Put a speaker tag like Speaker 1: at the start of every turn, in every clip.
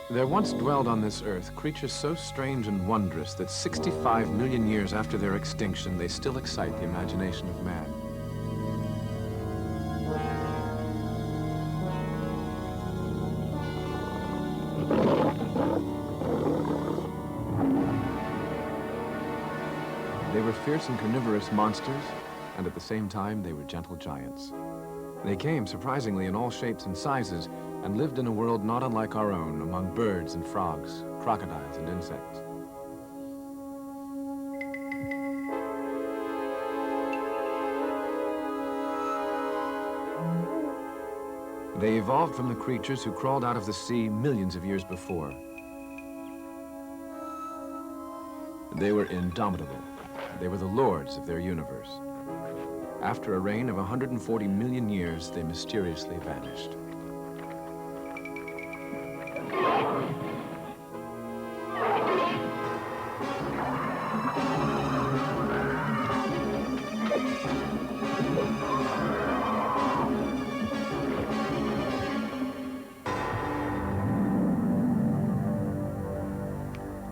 Speaker 1: There once dwelled on this earth creatures so strange and wondrous that 65 million years after their extinction, they still excite the imagination of man. They were fierce and carnivorous monsters, and at the same time, they were gentle giants. They came, surprisingly, in all shapes and sizes, and lived in a world not unlike our own, among birds and frogs, crocodiles and insects. They evolved from the creatures who crawled out of the sea millions of years before. They were indomitable. They were the lords of their universe. After a reign of 140 million years, they mysteriously vanished.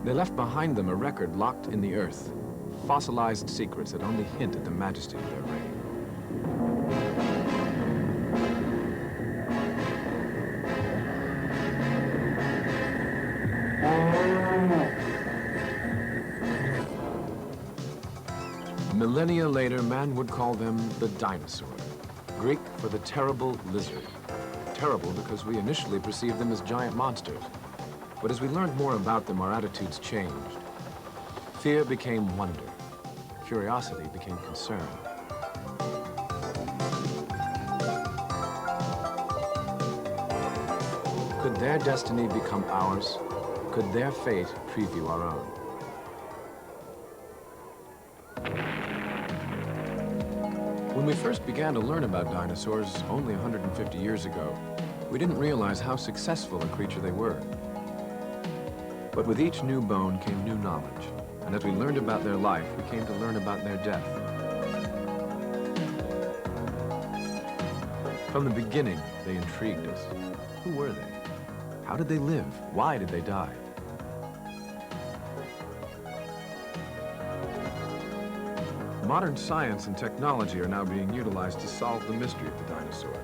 Speaker 1: They left behind them a record locked in the earth, fossilized secrets that only hint at the majesty of their reign. Millennia later, man would call them the dinosaur, Greek for the terrible lizard. Terrible because we initially perceived them as giant monsters. But as we learned more about them, our attitudes changed. Fear became wonder. Curiosity became concern. Could their destiny become ours? Could their fate preview our own? When we first began to learn about dinosaurs only 150 years ago, we didn't realize how successful a creature they were. But with each new bone came new knowledge, and as we learned about their life, we came to learn about their death. From the beginning, they intrigued us. Who were they? How did they live? Why did they die? Modern science and technology are now being utilized to solve the mystery of the dinosaur.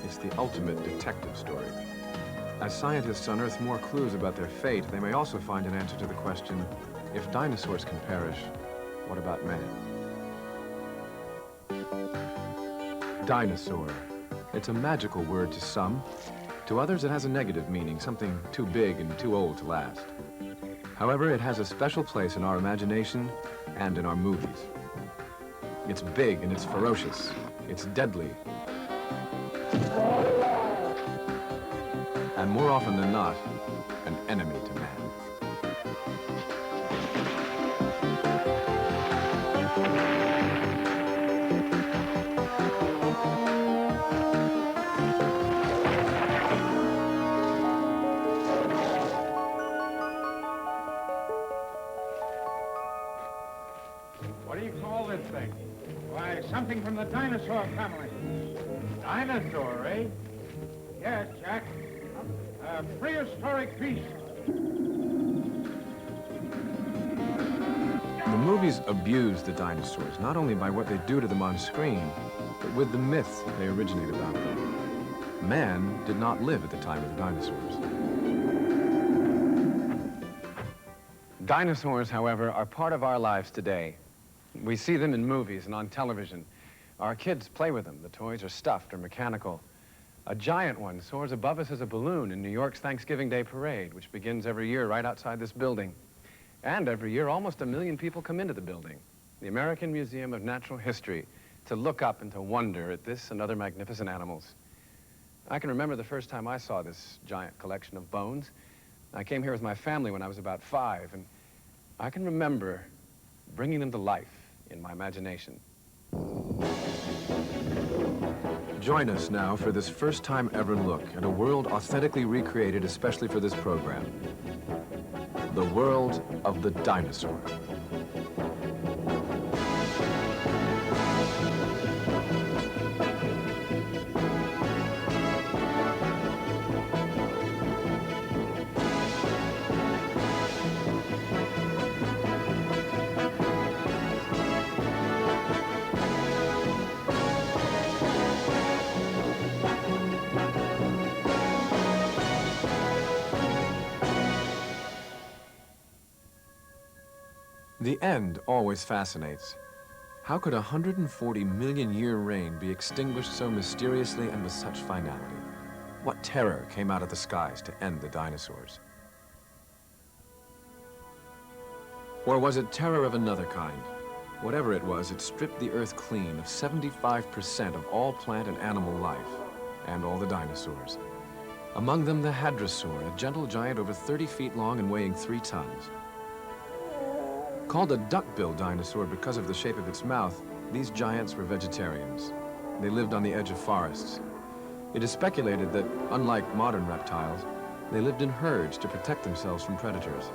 Speaker 1: It's the ultimate detective story. As scientists unearth more clues about their fate, they may also find an answer to the question, if dinosaurs can perish, what about man? Dinosaur. It's a magical word to some. To others, it has a negative meaning, something too big and too old to last. However, it has a special place in our imagination and in our movies. It's big and it's ferocious. It's deadly. And more often than not, an enemy to man.
Speaker 2: What do you call this thing? Why, something from the dinosaur family. Dinosaur, eh? Yes, Jack. A prehistoric beast.
Speaker 1: The movies abuse the dinosaurs, not only by what they do to them on screen, but with the myths they originate about them. Man did not live at the time of the dinosaurs. Dinosaurs, however, are part of our lives today. We see them in movies and on television. Our kids play with them. The toys are stuffed or mechanical. A giant one soars above us as a balloon in New York's Thanksgiving Day Parade, which begins every year right outside this building. And every year, almost 1 million people come into the building, the American Museum of Natural History, to look up and to wonder at this and other magnificent animals. I can remember the first time I saw this giant collection of bones. I came here with my family when I was about 5, and I can remember bringing them to life in my imagination. Join us now for this first time ever look at a world authentically recreated especially for this program. The world of the dinosaur. The end always fascinates. How could a 140 million year reign be extinguished so mysteriously and with such finality? What terror came out of the skies to end the dinosaurs? Or was it terror of another kind? Whatever it was, it stripped the Earth clean of 75% of all plant and animal life, and all the dinosaurs. Among them, the hadrosaur, a gentle giant over 30 feet long and weighing 3 tons. Called a duck-billed dinosaur because of the shape of its mouth, these giants were vegetarians. They lived on the edge of forests. It is speculated that, unlike modern reptiles, they lived in herds to protect themselves from predators.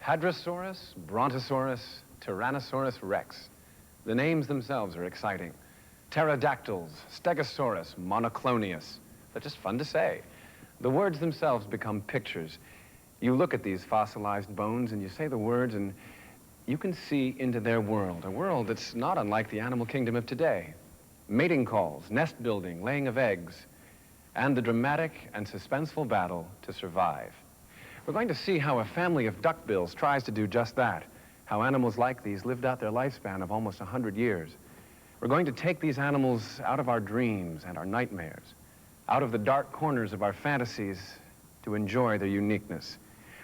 Speaker 1: Hadrosaurus, Brontosaurus, Tyrannosaurus rex. The names themselves are exciting. Pterodactyls, Stegosaurus, Monoclonius. They're just fun to say. The words themselves become pictures. You look at these fossilized bones and you say the words and you can see into their world, a world that's not unlike the animal kingdom of today. Mating calls, nest building, laying of eggs, and the dramatic and suspenseful battle to survive. We're going to see how a family of duckbills tries to do just that, how animals like these lived out their lifespan of almost 100 years. We're going to take these animals out of our dreams and our nightmares, out of the dark corners of our fantasies to enjoy their uniqueness.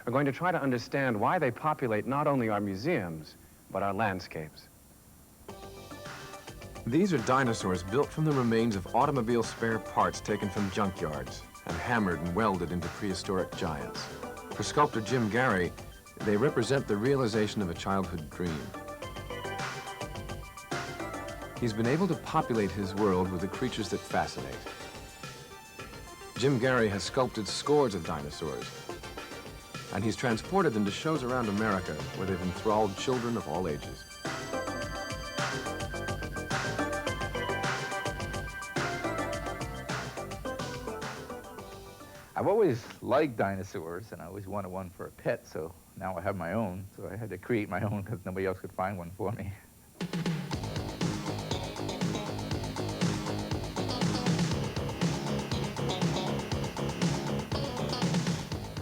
Speaker 1: We're going to try to understand why they populate not only our museums, but our landscapes. These are dinosaurs built from the remains of automobile spare parts taken from junkyards and hammered and welded into prehistoric giants. For sculptor Jim Gary, they represent the realization of a childhood dream. He's been able to populate his world with the creatures that fascinate. Jim Gary has sculpted scores of dinosaurs, and he's transported them to shows around America where they've enthralled children of all ages.
Speaker 3: I've always liked dinosaurs, and I always wanted one for a pet, so now I have my own. So I had to create my own because nobody else could find one for me.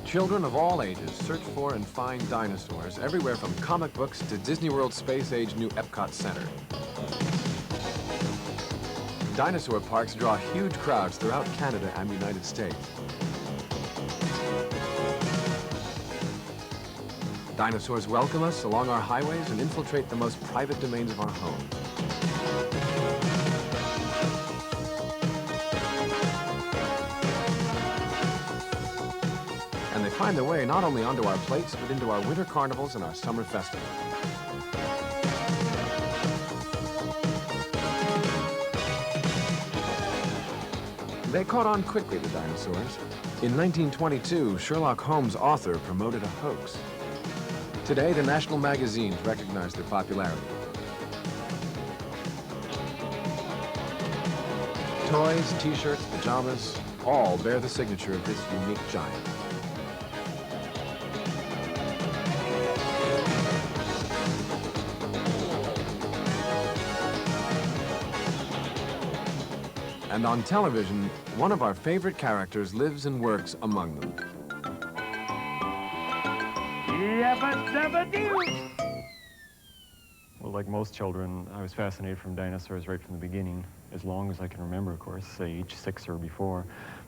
Speaker 1: Children of all ages search for and find dinosaurs everywhere from comic books to Disney World Space Age new Epcot Center. Dinosaur parks draw huge crowds throughout Canada and the United States. Dinosaurs welcome us along our highways and infiltrate the most private domains of our homes. And they find their way not only onto our plates, but into our winter carnivals and our summer festivals. They caught on quickly, the dinosaurs. In 1922, Sherlock Holmes' author promoted a hoax. Today, the national magazines recognize their popularity. Toys, t-shirts, pajamas, all bear the signature of this unique giant. And on television, one of our favorite characters lives and works among them.
Speaker 4: Well, like most children, I was fascinated from dinosaurs right from the beginning, as long as I can remember, of course, age 6 or before.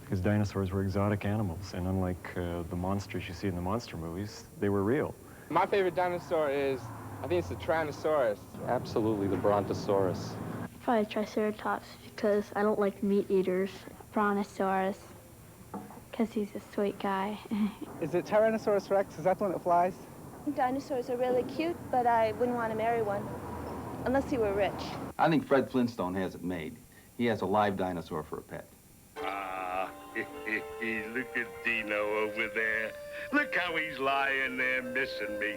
Speaker 4: because dinosaurs were exotic animals, and unlike the monsters you see in the monster movies, they were real.
Speaker 5: My favorite dinosaur is, I think it's the Tyrannosaurus.
Speaker 6: Absolutely the Brontosaurus.
Speaker 7: Probably Triceratops, because I don't like meat eaters. Brontosaurus, because he's a sweet guy.
Speaker 8: Is it Tyrannosaurus Rex? Is that the one that flies?
Speaker 9: Dinosaurs are really cute, but I wouldn't want to marry one, unless he were rich.
Speaker 10: I think Fred Flintstone has it made. He has a live dinosaur for a pet.
Speaker 11: Ah, look at Dino over there. Look how he's lying there missing me.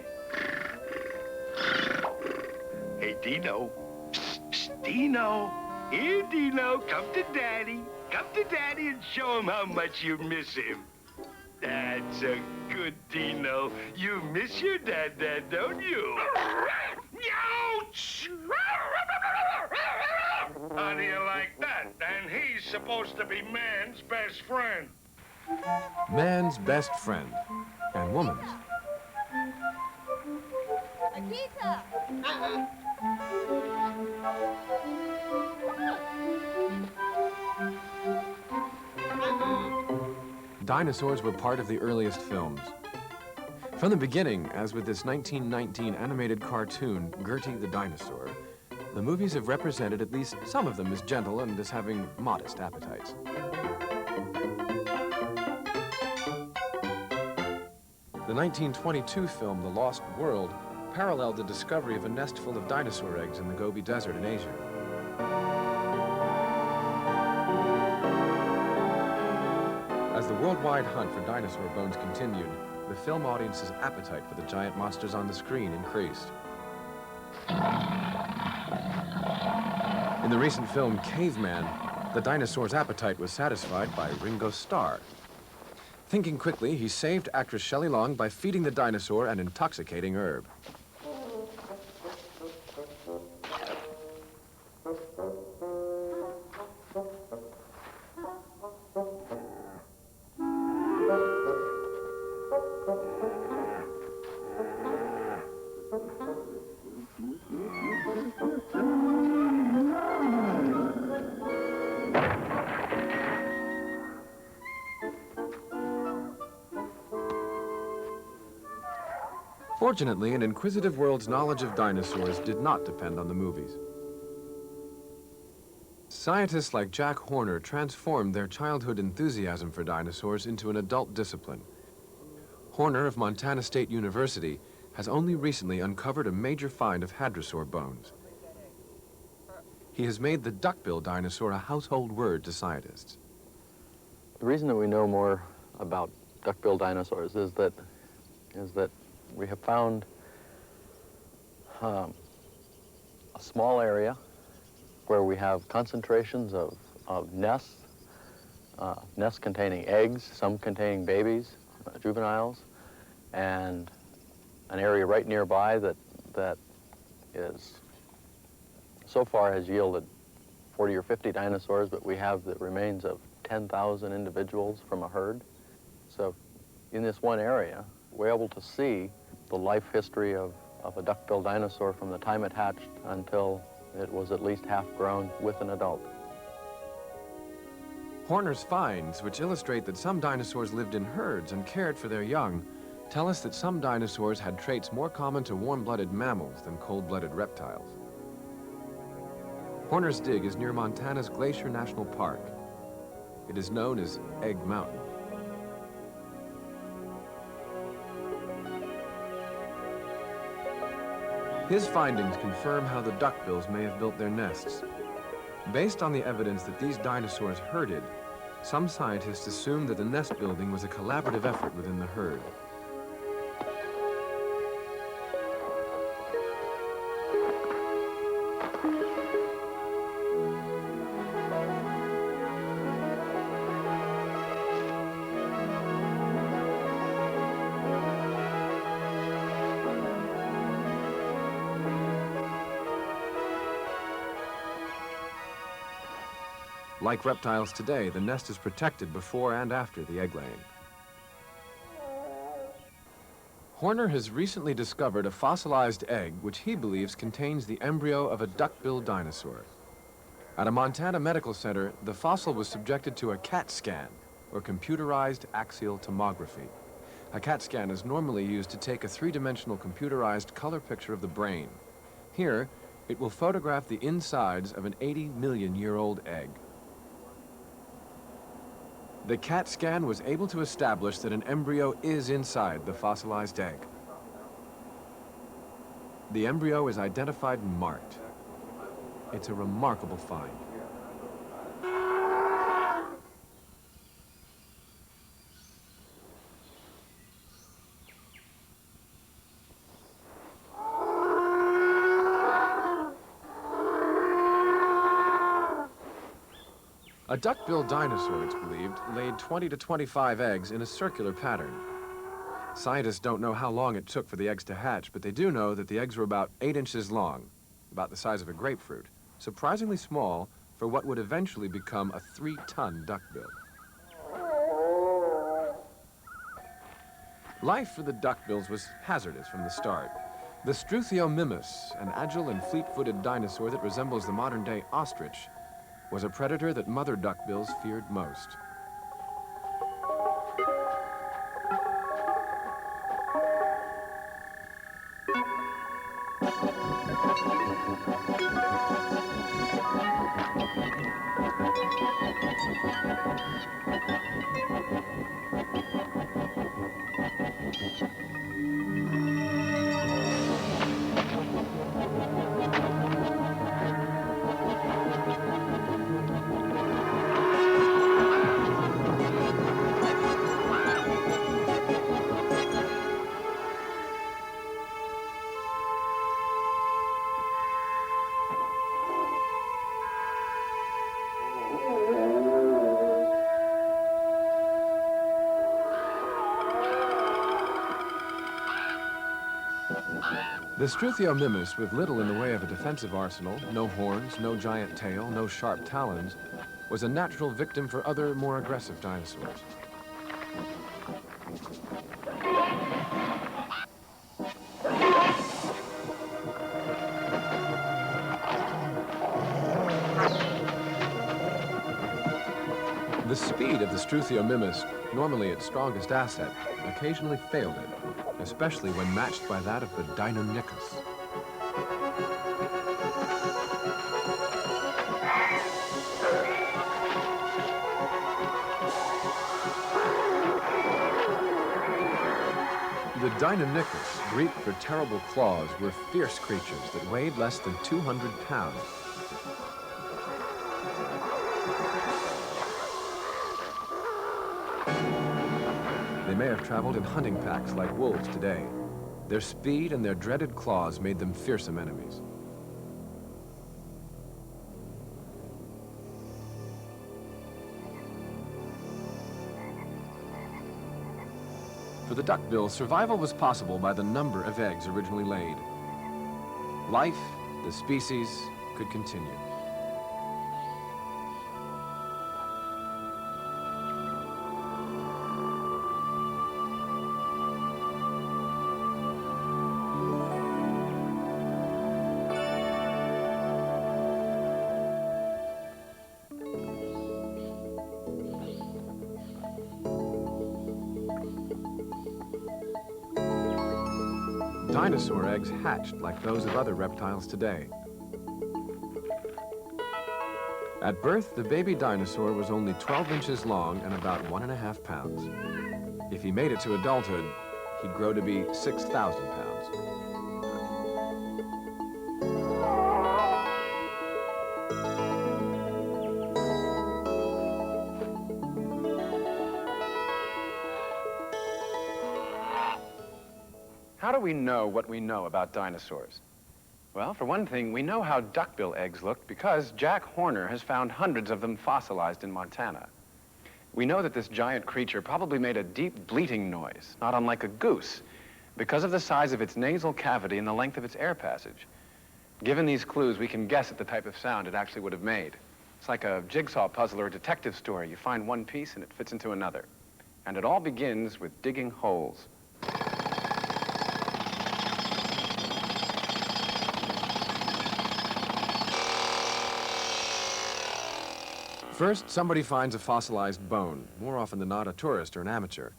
Speaker 11: Hey, Dino. Psst, psst, Dino. Here, Dino, come to Daddy. Come to Daddy and show him how much you miss him. That's a good Dino. You miss your dad, don't you? Ouch! How do you like that? And he's supposed to be man's best friend.
Speaker 1: Man's best friend, and woman's.
Speaker 9: Akita!
Speaker 1: Dinosaurs were part of the earliest films. From the beginning, as with this 1919 animated cartoon, Gertie the Dinosaur, the movies have represented at least some of them as gentle and as having modest appetites. The 1922 film, The Lost World, paralleled the discovery of a nest full of dinosaur eggs in the Gobi Desert in Asia. As the worldwide hunt for dinosaur bones continued, the film audience's appetite for the giant monsters on the screen increased. In the recent film Caveman, the dinosaur's appetite was satisfied by Ringo Starr. Thinking quickly, he saved actress Shelley Long by feeding the dinosaur an intoxicating herb. Fortunately, an inquisitive world's knowledge of dinosaurs did not depend on the movies. Scientists like Jack Horner transformed their childhood enthusiasm for dinosaurs into an adult discipline. Horner of Montana State University has only recently uncovered a major find of hadrosaur bones. He has made the duckbill dinosaur a household word to scientists.
Speaker 6: The reason that we know more about duckbill dinosaurs is that we have found a small area where we have concentrations of nests, nests containing eggs, some containing babies, juveniles, and an area right nearby that is so far has yielded 40 or 50 dinosaurs, but we have the remains of 10,000 individuals from a herd. So in this one area, we're able to see the life history of a duck-billed dinosaur from the time it hatched until it was at least half grown with an adult.
Speaker 1: Horner's finds, which illustrate that some dinosaurs lived in herds and cared for their young, tell us that some dinosaurs had traits more common to warm-blooded mammals than cold-blooded reptiles. Horner's Dig is near Montana's Glacier National Park. It is known as Egg Mountain. His findings confirm how the duckbills may have built their nests. Based on the evidence that these dinosaurs herded, some scientists assumed that the nest building was a collaborative effort within the herd. Like reptiles today, the nest is protected before and after the egg laying. Horner has recently discovered a fossilized egg which he believes contains the embryo of a duck-billed dinosaur. At a Montana medical center, the fossil was subjected to a CAT scan,
Speaker 12: or computerized axial tomography. A CAT scan is normally used to take a three-dimensional computerized color picture of the brain. Here, it will photograph the insides of an 80-million-year-old egg. The CAT scan was able to establish that an embryo is inside the fossilized egg. The embryo is identified and marked. It's a remarkable find. A duck-billed dinosaur, it's believed, laid 20 to 25 eggs in a circular pattern. Scientists don't know how long it took for the eggs to hatch, but they do know that the eggs were about 8 inches long, about the size of a grapefruit, surprisingly small for what would eventually become a 3-ton duckbill. Life for the duckbills was hazardous from the start. The Struthiomimus, an agile and fleet-footed dinosaur that resembles the modern-day ostrich, was a predator that mother duckbills feared most. The Struthiomimus, with little in the way of a defensive arsenal, no horns, no giant tail, no sharp talons, was a natural victim for other, more aggressive dinosaurs. The speed of the Struthiomimus, normally its strongest asset, occasionally failed it, especially when matched by that of the Deinonychus. The Deinonychus, Greek for terrible claws, were fierce creatures that weighed less than 200 pounds. They may have traveled in hunting packs like wolves today. Their speed and their dreaded claws made them fearsome enemies. For the duckbill, survival was possible by the number of eggs originally laid. Life, the species, could continue. Dinosaur eggs hatched like those of other reptiles today. At birth, the baby dinosaur was only 12 inches long and about 1.5 pounds. If he made it to adulthood, he'd grow to be 6,000 pounds.
Speaker 1: How do we know what we know about dinosaurs? Well, for one thing, we know how duckbill eggs look because Jack Horner has found hundreds of them fossilized in Montana. We know that this giant creature probably made a deep bleating noise, not unlike a goose, because of the size of its nasal cavity and the length of its air passage. Given these clues, we can guess at the type of sound it actually would have made. It's like a jigsaw puzzle or a detective story. You find one piece and it fits into another. And it all begins with digging holes.
Speaker 12: First, somebody finds a fossilized bone, more often than not a tourist or an amateur.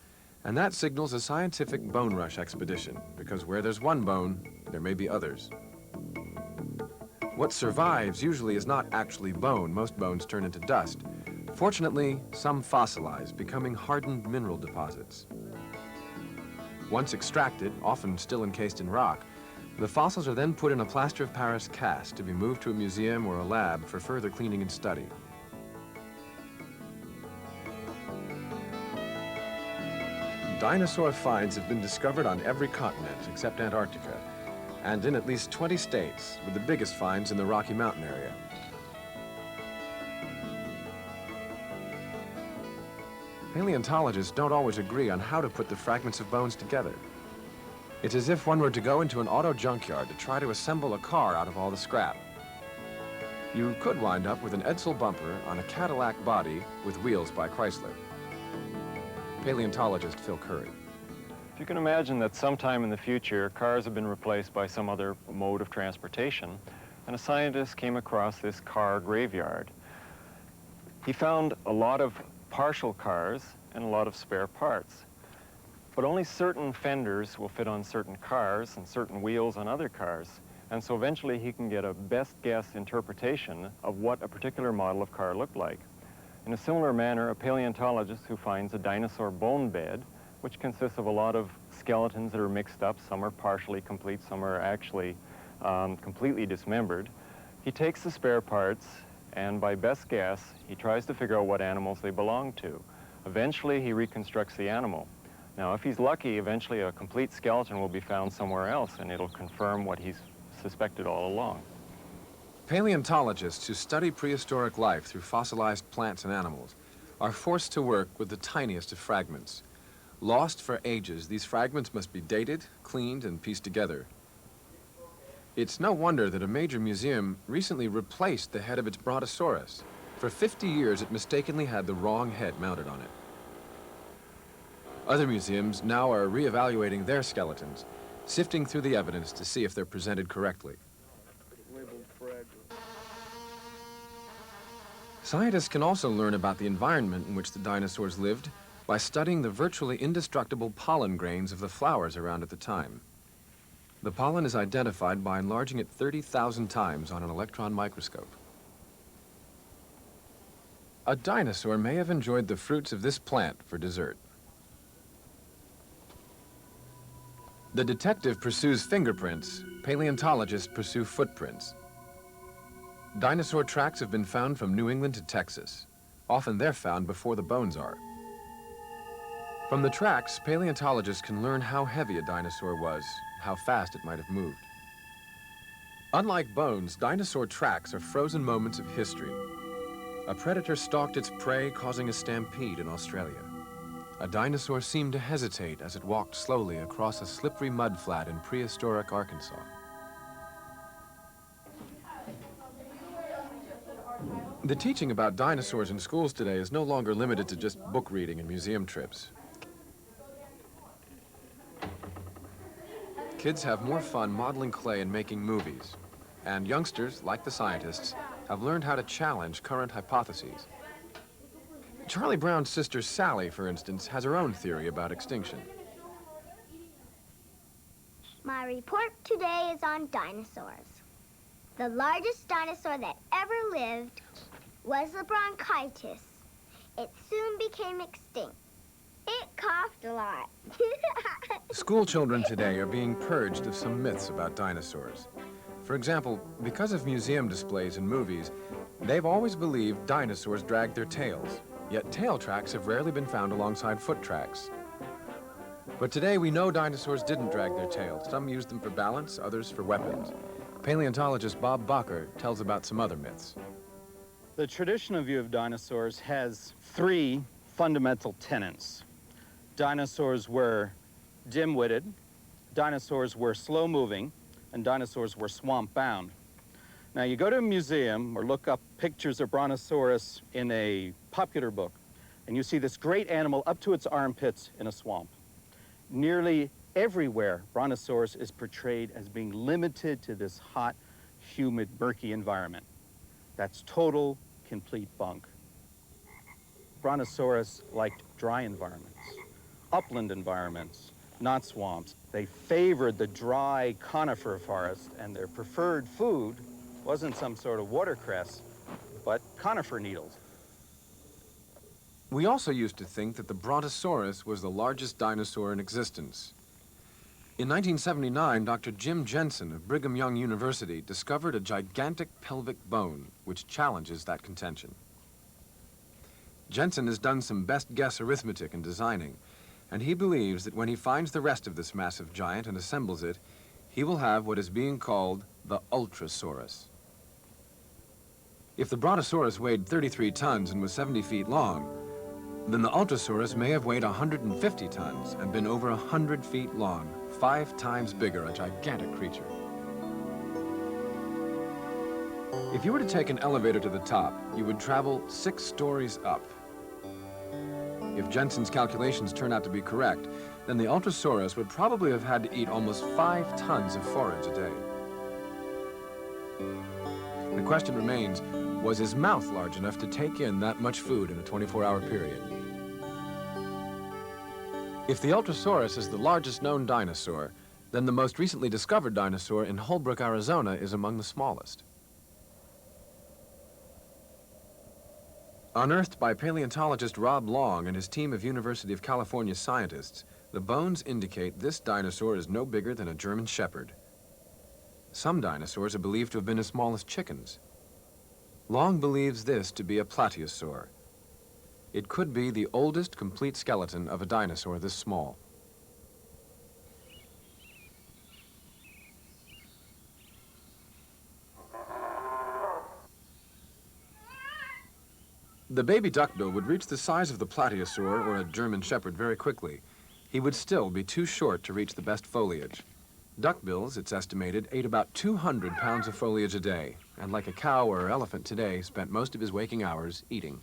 Speaker 12: And that signals a scientific bone rush expedition, because where there's one bone, there may be others. What survives usually is not actually bone. Most bones turn into dust. Fortunately, some fossilize, becoming hardened mineral deposits. Once extracted, often still encased in rock, the fossils are then put in a plaster of Paris cast to be moved to a museum or a lab for further cleaning and study. Dinosaur finds have been discovered on every continent except Antarctica, and in at least 20 states, with the biggest finds in the Rocky Mountain area. Paleontologists don't always agree on how to put the fragments of bones together. It's as if one were to go into an auto junkyard to try to assemble a car out of all the scrap. You could wind up with an Edsel bumper on a Cadillac body with wheels by Chrysler. Paleontologist Phil Tippett.
Speaker 4: If you can imagine that sometime in the future, cars have been replaced by some other mode of transportation, and a scientist came across this car graveyard. He found a lot of partial cars and a lot of spare parts. But only certain fenders will fit on certain cars and certain wheels on other cars. And so eventually he can get a best guess interpretation of what a particular model of car looked like. In a similar manner, a paleontologist who finds a dinosaur bone bed, which consists of a lot of skeletons that are mixed up, some are partially complete, some are actually completely dismembered. He takes the spare parts, and by best guess, he tries to figure out what animals they belong to. Eventually, he reconstructs the animal. Now, if he's lucky, eventually a complete skeleton will be found somewhere else, and it'll confirm what he's suspected all along.
Speaker 12: Paleontologists who study prehistoric life through fossilized plants and animals are forced to work with the tiniest of fragments. Lost for ages, these fragments must be dated, cleaned, and pieced together. It's no wonder that a major museum recently replaced the head of its Brontosaurus. For 50 years, it mistakenly had the wrong head mounted on it. Other museums now are reevaluating their skeletons, sifting through the evidence to see if they're presented correctly. Scientists can also learn about the environment in which the dinosaurs lived by studying the virtually indestructible pollen grains of the flowers around at the time. The pollen is identified by enlarging it 30,000 times on an electron microscope. A dinosaur may have enjoyed the fruits of this plant for dessert. The detective pursues fingerprints, paleontologists pursue footprints. Dinosaur tracks have been found from New England to Texas. Often they're found before the bones are. From the tracks, paleontologists can learn how heavy a dinosaur was, how fast it might have moved. Unlike bones, dinosaur tracks are frozen moments of history. A predator stalked its prey, causing a stampede in Australia. A dinosaur seemed to hesitate as it walked slowly across a slippery mudflat in prehistoric Arkansas. The teaching about dinosaurs in schools today is no longer limited to just book reading and museum trips. Kids have more fun modeling clay and making movies. And youngsters, like the scientists, have learned how to challenge current hypotheses. Charlie Brown's sister Sally, for instance, has her own theory about extinction.
Speaker 13: My report today is on dinosaurs. The largest dinosaur that ever lived was the bronchitis. It soon became extinct. It coughed a lot.
Speaker 12: School children today are being purged of some myths about dinosaurs. For example, because of museum displays and movies, they've always believed dinosaurs dragged their tails. Yet tail tracks have rarely been found alongside foot tracks. But today we know dinosaurs didn't drag their tails. Some used them for balance, others for weapons. Paleontologist Bob Bacher tells about some other myths.
Speaker 14: The traditional view of dinosaurs has three fundamental tenets. Dinosaurs were dim-witted, dinosaurs were slow-moving, and dinosaurs were swamp-bound. Now, you go to a museum or look up pictures of Brontosaurus in a popular book, and you see this great animal up to its armpits in a swamp. Nearly everywhere, Brontosaurus is portrayed as being limited to this hot, humid, murky environment. That's total, complete bunk. Brontosaurus liked dry environments, upland environments, not swamps. They favored the dry conifer forest, and their preferred food wasn't some sort of watercress, but conifer needles.
Speaker 12: We also used to think that the Brontosaurus was the largest dinosaur in existence. In 1979, Dr. Jim Jensen of Brigham Young University discovered a gigantic pelvic bone which challenges that contention. Jensen has done some best guess arithmetic in designing, and he believes that when he finds the rest of this massive giant and assembles it, he will have what is being called the Ultrasaurus. If the Brontosaurus weighed 33 tons and was 70 feet long, then the Ultrasaurus may have weighed 150 tons and been over 100 feet long, 5 times bigger, a gigantic creature. If you were to take an elevator to the top, you would travel 6 stories up. If Jensen's calculations turn out to be correct, then the Ultrasaurus would probably have had to eat almost 5 tons of forage a day. The question remains, was his mouth large enough to take in that much food in a 24-hour period? If the Ultrasaurus is the largest known dinosaur, then the most recently discovered dinosaur in Holbrook, Arizona is among the smallest. Unearthed by paleontologist Rob Long and his team of University of California scientists, the bones indicate this dinosaur is no bigger than a German shepherd. Some dinosaurs are believed to have been as small as chickens. Long believes this to be a plateosaur. It could be the oldest complete skeleton of a dinosaur this small. The baby duckbill would reach the size of the plateosaur or a German shepherd very quickly. He would still be too short to reach the best foliage. Duckbills, it's estimated, ate about 200 pounds of foliage a day, and like a cow or elephant today, spent most of his waking hours eating.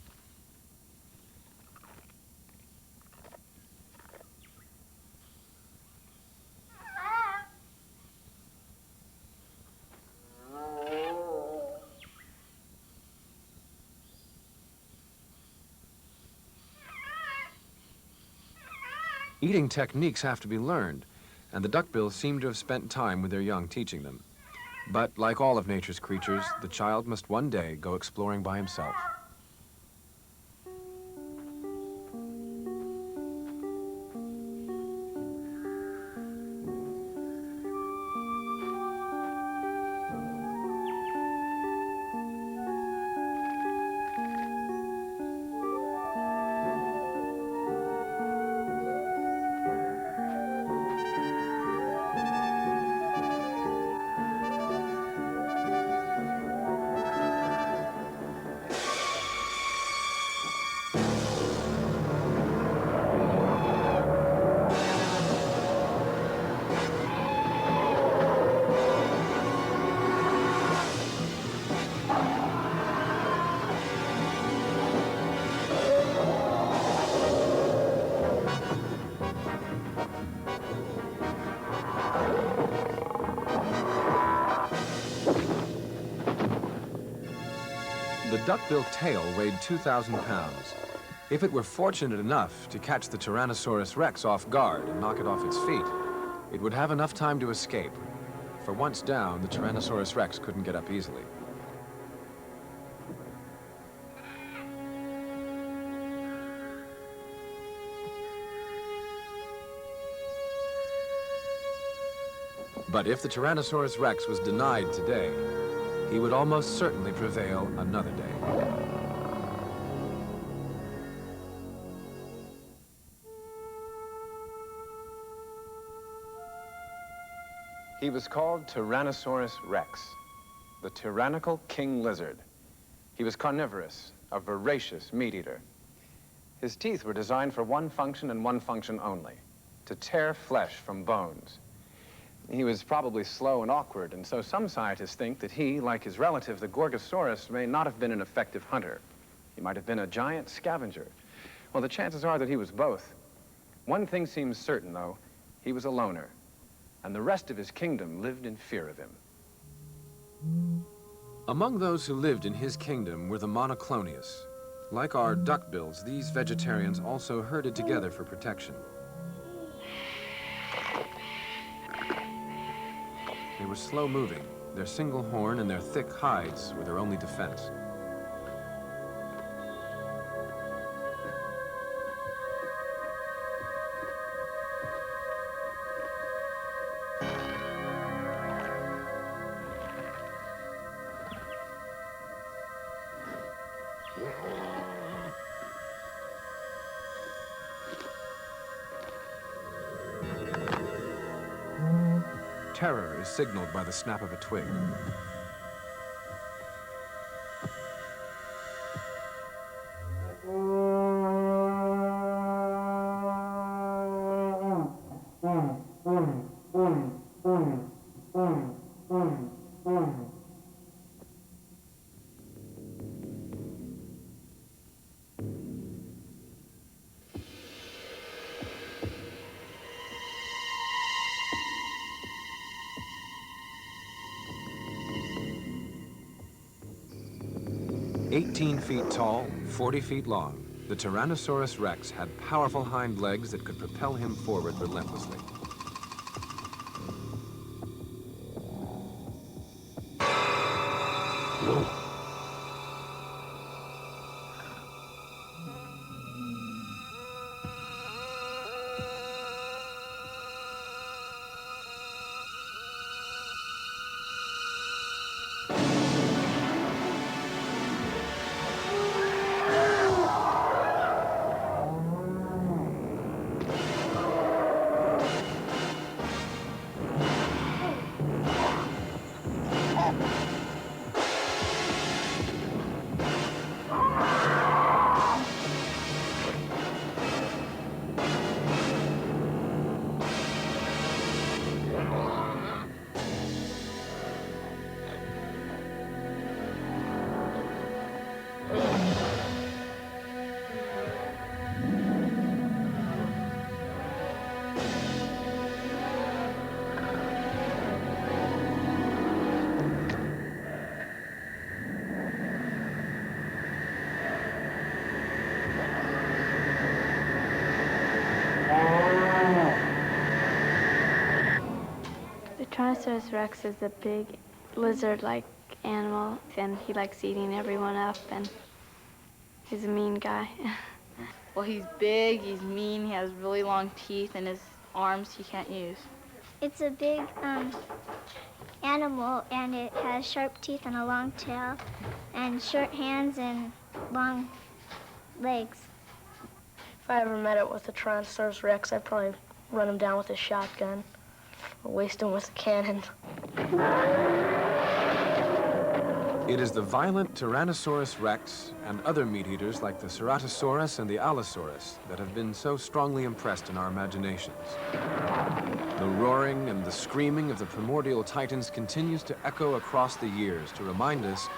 Speaker 12: Eating techniques have to be learned, and the duckbills seem to have spent time with their young teaching them. But like all of nature's creatures, the child must one day go exploring by himself. The duckbill tail weighed 2,000 pounds. If it were fortunate enough to catch the Tyrannosaurus Rex off guard and knock it off its feet, it would have enough time to escape. For once down, the Tyrannosaurus Rex couldn't get up easily. But if the Tyrannosaurus Rex was denied today, he would almost certainly prevail another day.
Speaker 1: He was called Tyrannosaurus Rex, the tyrannical king lizard. He was carnivorous, a voracious meat eater. His teeth were designed for one function and one function only, to tear flesh from bones. He was probably slow and awkward, and so some scientists think that he, like his relative, the Gorgosaurus, may not have been an effective hunter. He might have been a giant scavenger. Well, the chances are that he was both. One thing seems certain, though. He was a loner, and the rest of his kingdom lived in fear of him.
Speaker 12: Among those who lived in his kingdom were the monoclonius. Like our duckbills, these vegetarians also herded together for protection. They were slow-moving. Their single horn and their thick hides were their only defense. Terror is signaled by the snap of a twig. "18 feet tall, 40 feet long, the Tyrannosaurus rex had powerful hind legs that could propel him forward relentlessly.
Speaker 7: Tyrannosaurus rex is a big lizard-like animal, and he likes eating everyone up, and he's a mean guy.
Speaker 15: Well, he's big, he's mean, he has really long teeth, and his arms he can't use.
Speaker 13: It's a big animal, and it has sharp teeth and a long tail, and short hands and long legs.
Speaker 16: If I ever met it with a Tyrannosaurus rex, I'd probably run him down with a shotgun or waste him with a cannon.
Speaker 12: It is the violent Tyrannosaurus rex and other meat-eaters like the Ceratosaurus and the Allosaurus that have been so strongly impressed in our imaginations. The roaring and the screaming of the primordial titans continues to echo across the years to remind us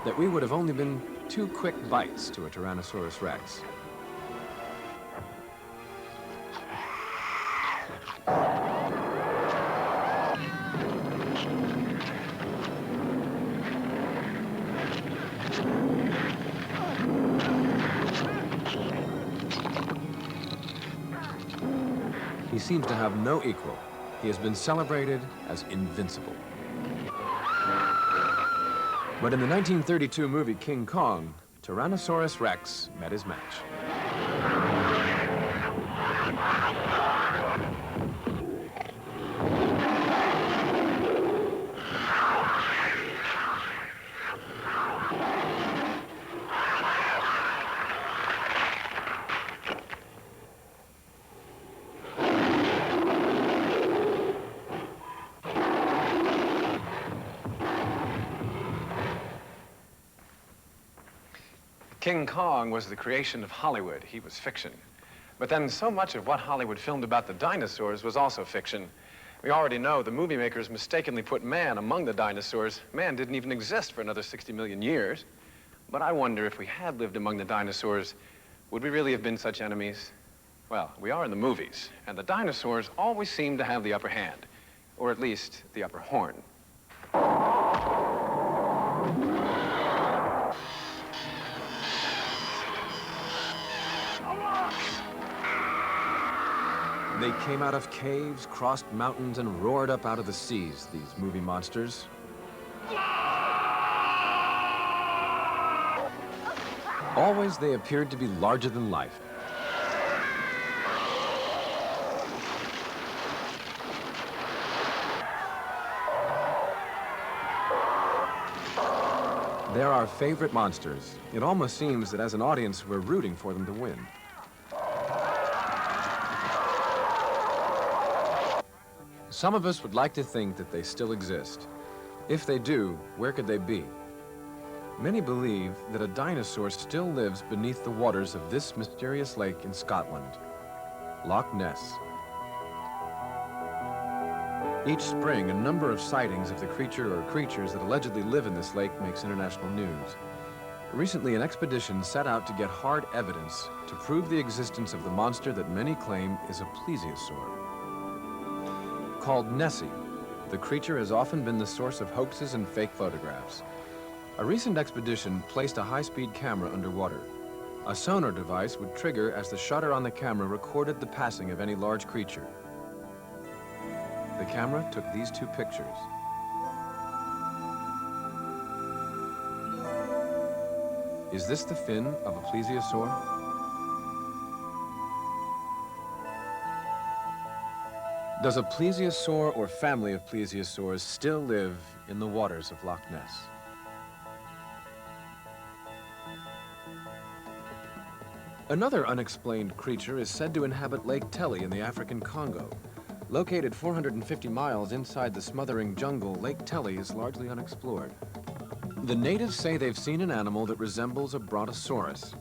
Speaker 12: that we would have only been 2 quick bites to a Tyrannosaurus rex. He seems to have no equal. He has been celebrated as invincible. But in the 1932 movie King Kong, Tyrannosaurus rex met his match.
Speaker 1: King Kong was the creation of Hollywood. He was fiction. But then so much of what Hollywood filmed about the dinosaurs was also fiction. We already know the movie makers mistakenly put man among the dinosaurs. Man didn't even exist for another 60 million years. But I wonder if we had lived among the dinosaurs, would we really have been such enemies? Well, we are in the movies, and the dinosaurs always seem to have the upper hand, or at least the upper horn.
Speaker 12: They came out of caves, crossed mountains, and roared up out of the seas, these movie monsters. Always they appeared to be larger than life. They're our favorite monsters. It almost seems that as an audience, we're rooting for them to win. Some of us would like to think that they still exist. If they do, where could they be? Many believe that a dinosaur still lives beneath the waters of this mysterious lake in Scotland, Loch Ness. Each spring, a number of sightings of the creature or creatures that allegedly live in this lake makes international news. Recently, an expedition set out to get hard evidence to prove the existence of the monster that many claim is a plesiosaur. Called Nessie, the creature has often been the source of hoaxes and fake photographs. A recent expedition placed a high-speed camera underwater. A sonar device would trigger as the shutter on the camera recorded the passing of any large creature. The camera took these two pictures. Is this the fin of a plesiosaur? Does a plesiosaur or family of plesiosaurs still live in the waters of Loch Ness? Another unexplained creature is said to inhabit Lake Telly in the African Congo. Located 450 miles inside the smothering jungle, Lake Telly is largely unexplored. The natives say they've seen an animal that resembles a brontosaurus.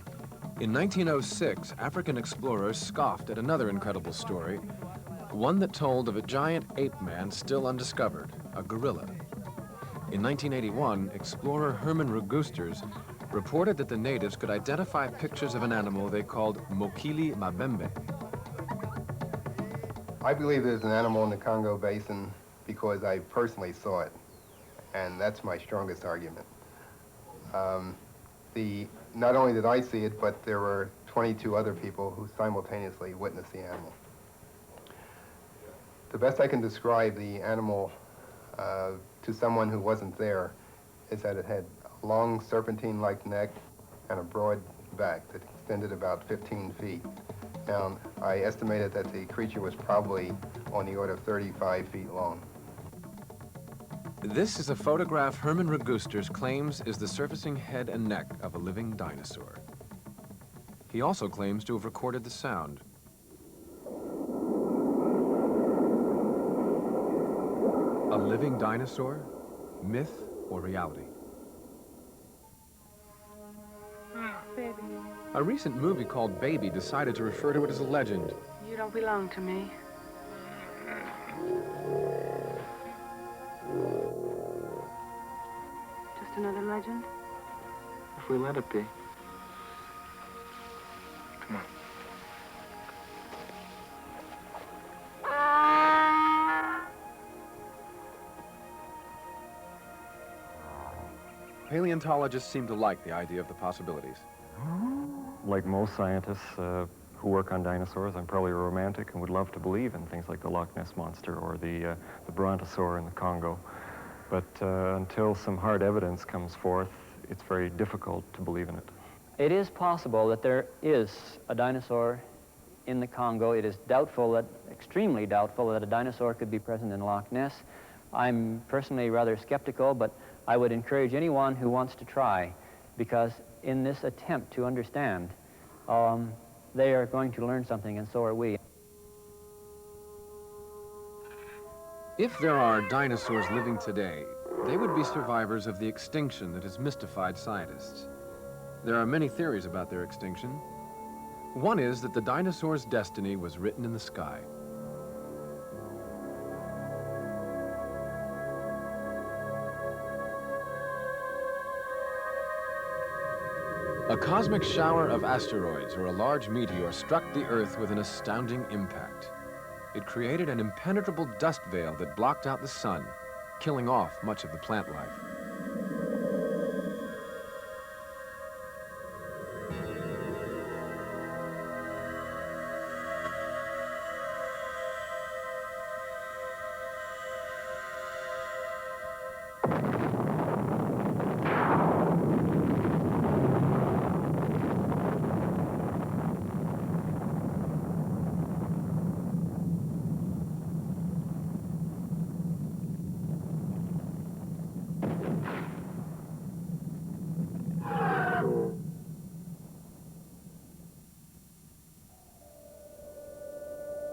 Speaker 12: In 1906, African explorers scoffed at another incredible story, one that told of a giant ape man still undiscovered, a gorilla. In 1981, explorer Herman Regusters reported that the natives could identify pictures of an animal they called Mokili Mabembe.
Speaker 17: I believe there's an animal in the Congo Basin because I personally saw it, and that's my strongest argument. Not only did I see it, but there were 22 other people who simultaneously witnessed the animal. The best I can describe the animal to someone who wasn't there is that it had a long serpentine-like neck and a broad back that extended about 15 feet. Now, I estimated that the creature was probably on the order of 35 feet long.
Speaker 12: This is a photograph Herman Regusters claims is the surfacing head and neck of a living dinosaur. He also claims to have recorded the sound. A living dinosaur? Myth or reality?
Speaker 18: Baby.
Speaker 12: A recent movie called Baby decided to refer to it as a legend.
Speaker 18: You don't belong to me. Just another legend?
Speaker 5: If we let it be. Come on.
Speaker 12: Paleontologists seem to like the idea of the possibilities.
Speaker 4: Like most scientists who work on dinosaurs, I'm probably a romantic and would love to believe in things like the Loch Ness Monster or the brontosaur in the Congo. But until some hard evidence comes forth, it's very difficult to believe in it.
Speaker 19: It is possible that there is a dinosaur in the Congo. It is doubtful, extremely doubtful, that a dinosaur could be present in Loch Ness. I'm personally rather skeptical, but I would encourage anyone who wants to try, because in this attempt to understand, they are going to learn something, and so are we.
Speaker 12: If there are dinosaurs living today, they would be survivors of the extinction that has mystified scientists. There are many theories about their extinction. One is that the dinosaur's destiny was written in the sky. A cosmic shower of asteroids or a large meteor struck the Earth with an astounding impact. It created an impenetrable dust veil that blocked out the sun, killing off much of the plant life.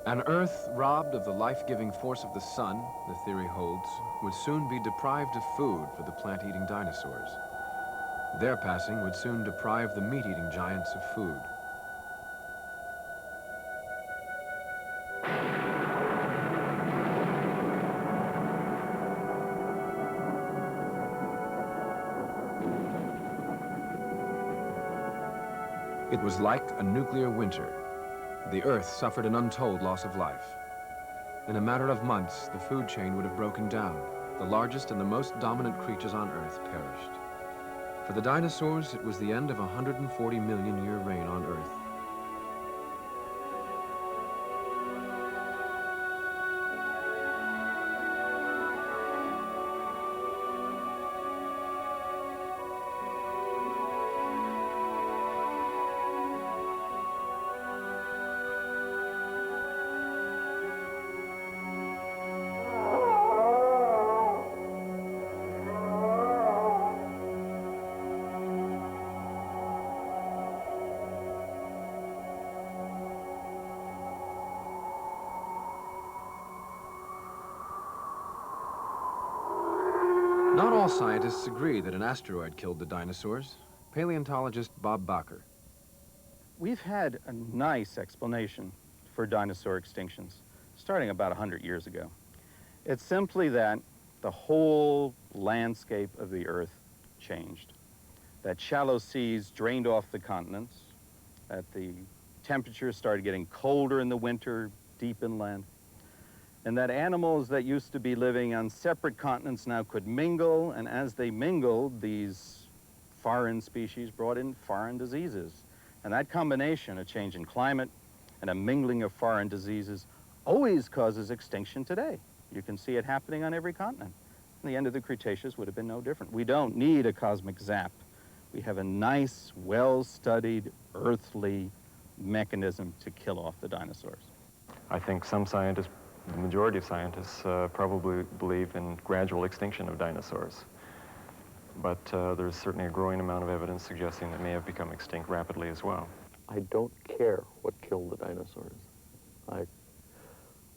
Speaker 12: An Earth robbed of the life-giving force of the sun, the theory holds, would soon be deprived of food for the plant-eating dinosaurs. Their passing would soon deprive the meat-eating giants of food. It was like a nuclear winter. The Earth suffered an untold loss of life. In a matter of months, the food chain would have broken down. The largest and the most dominant creatures on Earth perished. For the dinosaurs, it was the end of a 140-million-year reign on Earth. Not all scientists agree that an asteroid killed the dinosaurs. Paleontologist Bob Bacher.
Speaker 14: We've had a nice explanation for dinosaur extinctions, starting about 100 years ago. It's simply that the whole landscape of the Earth changed, that shallow seas drained off the continents, that the temperatures started getting colder in the winter deep inland, and that animals that used to be living on separate continents now could mingle, and as they mingled, these foreign species brought in foreign diseases. And that combination, a change in climate and a mingling of foreign diseases, always causes extinction today. You can see it happening on every continent. And the end of the Cretaceous would have been no different. We don't need a cosmic zap. We have a nice, well-studied, earthly mechanism to kill off the dinosaurs.
Speaker 4: I think some scientists, the majority of scientists, probably believe in gradual extinction of dinosaurs. But there's certainly a growing amount of evidence suggesting they may have become extinct rapidly as well.
Speaker 6: I don't care what killed the dinosaurs.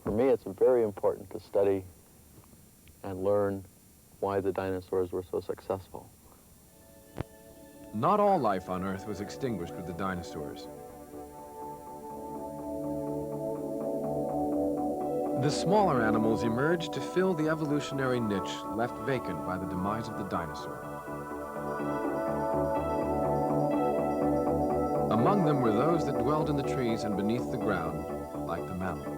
Speaker 6: For me, it's very important to study and learn why the dinosaurs were so successful.
Speaker 12: Not all life on Earth was extinguished with the dinosaurs. The smaller animals emerged to fill the evolutionary niche left vacant by the demise of the dinosaur. Among them were those that dwelled in the trees and beneath the ground, like the mammal.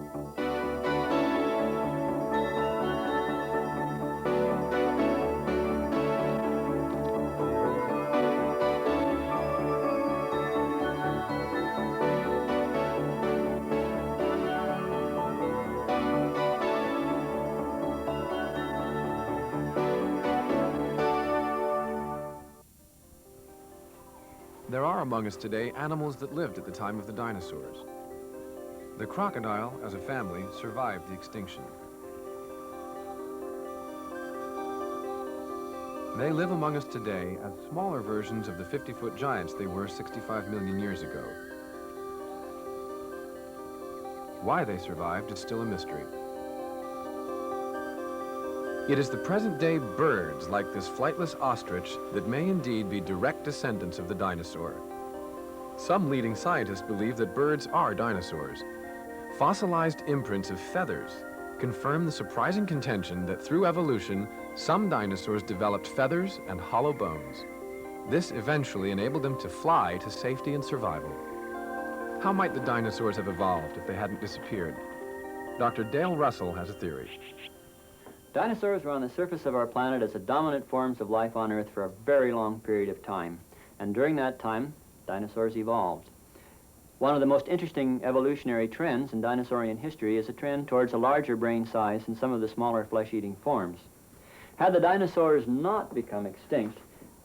Speaker 12: There are among us today animals that lived at the time of the dinosaurs. The crocodile, as a family, survived the extinction. They live among us today as smaller versions of the 50-foot giants they were 65 million years ago. Why they survived is still a mystery. It is the present-day birds, like this flightless ostrich, that may indeed be direct descendants of the dinosaur. Some leading scientists believe that birds are dinosaurs. Fossilized imprints of feathers confirm the surprising contention that through evolution, some dinosaurs developed feathers and hollow bones. This eventually enabled them to fly to safety and survival. How might the dinosaurs have evolved if they hadn't disappeared? Dr. Dale Russell has a theory.
Speaker 19: Dinosaurs were on the surface of our planet as the dominant forms of life on Earth for a very long period of time. And during that time, dinosaurs evolved. One of the most interesting evolutionary trends in dinosaurian history is a trend towards a larger brain size in some of the smaller flesh-eating forms. Had the dinosaurs not become extinct,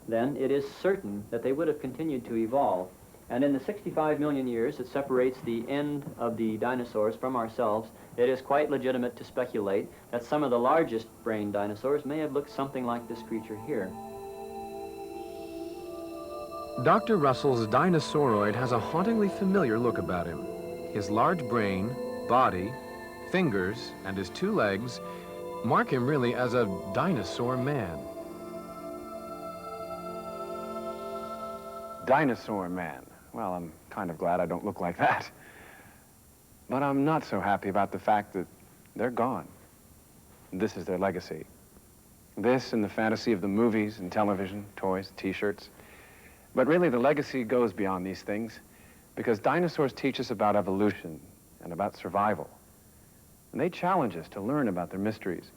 Speaker 19: then it is certain that they would have continued to evolve. And in the 65 million years that separates the end of the dinosaurs from ourselves, it is quite legitimate to speculate that some of the largest brain dinosaurs may have looked something like this creature here.
Speaker 12: Dr. Russell's Dinosauroid has a hauntingly familiar look about him. His large brain, body, fingers, and his 2 legs mark him really as a dinosaur man.
Speaker 1: Dinosaur man. Well, I'm kind of glad I don't look like that. But I'm not so happy about the fact that they're gone. This is their legacy. This and the fantasy of the movies and television, toys, T-shirts. But really, the legacy goes beyond these things because dinosaurs teach us about evolution and about survival. And they challenge us to learn about their mysteries.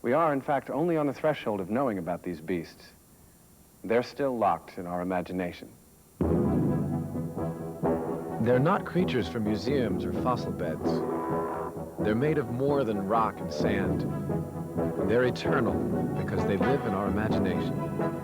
Speaker 1: We are, in fact, only on the threshold of knowing about these beasts. They're still locked in our imagination.
Speaker 12: They're not creatures for museums or fossil beds. They're made of more than rock and sand. They're eternal because they live in our imagination.